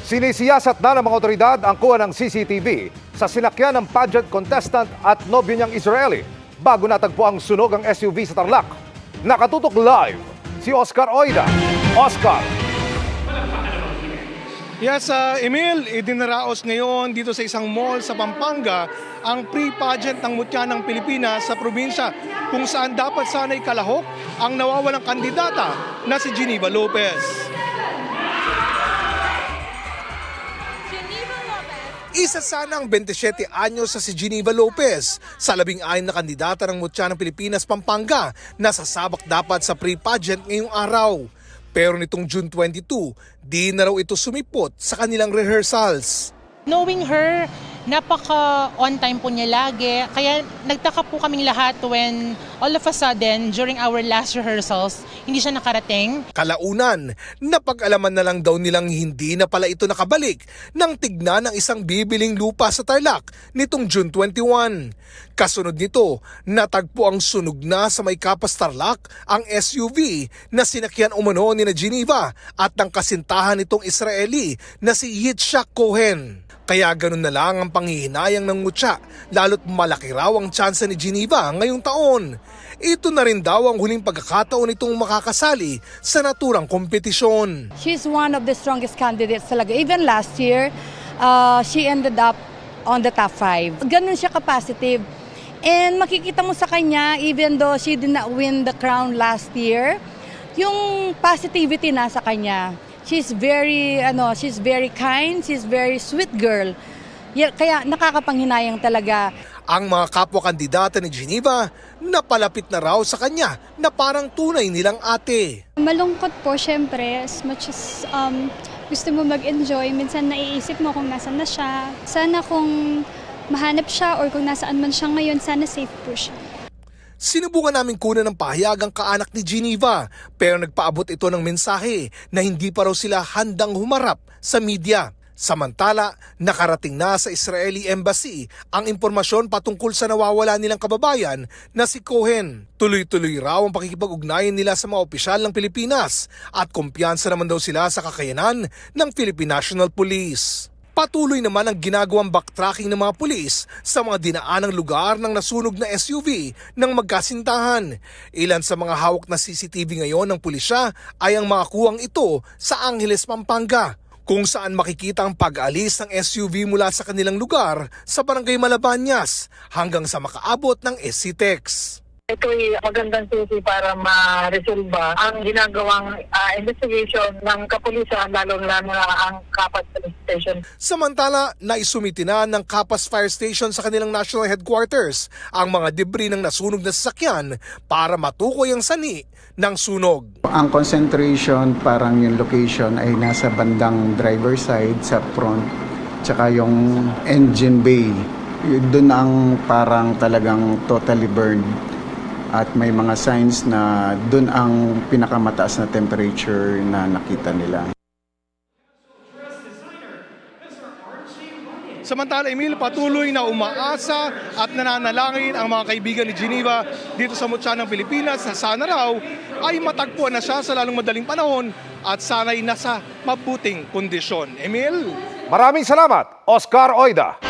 Sinisiyasat na ng mga otoridad ang kuha ng CCTV sa sinakyan ng pageant contestant at nobyo niyang Israeli bago natagpo ang sunog ang SUV sa Tarlac. Nakatutok live si Oscar Oida. Oscar! Yes, Emil, idinaraos ngayon dito sa isang mall sa Pampanga ang pre-pageant ng Mutya ng Pilipinas sa probinsya kung saan dapat sana'y kalahok ang nawawalang kandidata na si Geneva Lopez. Isa sana ang 27 anyos sa si Geneva Lopez sa 16 na kandidata ng Mutya ng Pilipinas Pampanga na sasabak dapat sa pre-pageant ngayong araw. Pero nitong June 22, di na raw ito sumipot sa kanilang rehearsals. Knowing her, napaka-on time po niya lagi. Kaya nagtaka po kaming lahat when all of a sudden, during our last rehearsals, hindi siya nakarating. Kalaunan, napag-alaman na lang daw nilang hindi na pala ito nakabalik nang tignan ng isang bibiling lupa sa Tarlac nitong June 21. Kasunod nito, natagpo ang sunog na sa may Kapas Tarlac ang SUV na sinakyan umano ni na Geneva at ng kasintahan nitong Israeli na si Yitzhak Cohen. Kaya ganun na lang ang panghihinayang ng Mutya, lalo't malaki raw ang tsansa ni Geneva ngayong taon. Ito na rin daw ang huling pagkakataon itong makakasali sa naturang kompetisyon. She's one of the strongest candidates talaga. Even last year, she ended up on the top 5. Ganun siya ka-positive. And makikita mo sa kanya, even though she did not win the crown last year, yung positivity nasa kanya. She's very kind, she's very sweet girl. Kaya nakakapanghinayang talaga. Ang mga kapwa-kandidata ni Geneva, napalapit na raw sa kanya na parang tunay nilang ate. Malungkot po syempre, as much as gusto mo mag-enjoy, minsan naiisip mo kung nasan na siya. Sana kung mahanap siya or kung nasaan man siya ngayon, sana safe po siya. Sinubukan namin kunan ng pahayag ang kaanak ni Geneva pero nagpaabot ito ng mensahe na hindi pa raw sila handang humarap sa media. Samantala, nakarating na sa Israeli Embassy ang impormasyon patungkol sa nawawala nilang kababayan na si Cohen. Tuloy-tuloy raw ang pakikipag-ugnayan nila sa mga opisyal ng Pilipinas at kumpiyansa naman daw sila sa kakayanan ng Philippine National Police. Patuloy naman ang ginagawang backtracking ng mga pulis sa mga dinaanang lugar ng nasunog na SUV ng magkasintahan. Ilan sa mga hawak na CCTV ngayon ng pulisya ay ang mga kuwang ito sa Angeles, Pampanga, kung saan makikita ang pag-alis ng SUV mula sa kanilang lugar sa Barangay Malabanyas hanggang sa makaabot ng SCTEX. Ito'y magandang susi para ma-resolba ang ginagawang investigation ng kapulisan, lalo na ang Kapas Police Station. Samantala, naisumiti na ng Kapas Fire Station sa kanilang national headquarters ang mga debris ng nasunog na sasakyan para matukoy ang sani ng sunog. Ang concentration, parang yung location ay nasa bandang driver side sa front, tsaka yung engine bay. Doon ang parang talagang totally burned. At may mga signs na doon ang pinakamataas na temperature na nakita nila. Samantala, Emil, patuloy na umaasa at nananalangin ang mga kaibigan ni Geneva dito sa Mutya ng Pilipinas na sana raw ay matagpuan na siya sa lalong madaling panahon at sana'y nasa mabuting kondisyon. Emil? Maraming salamat, Oscar Oida.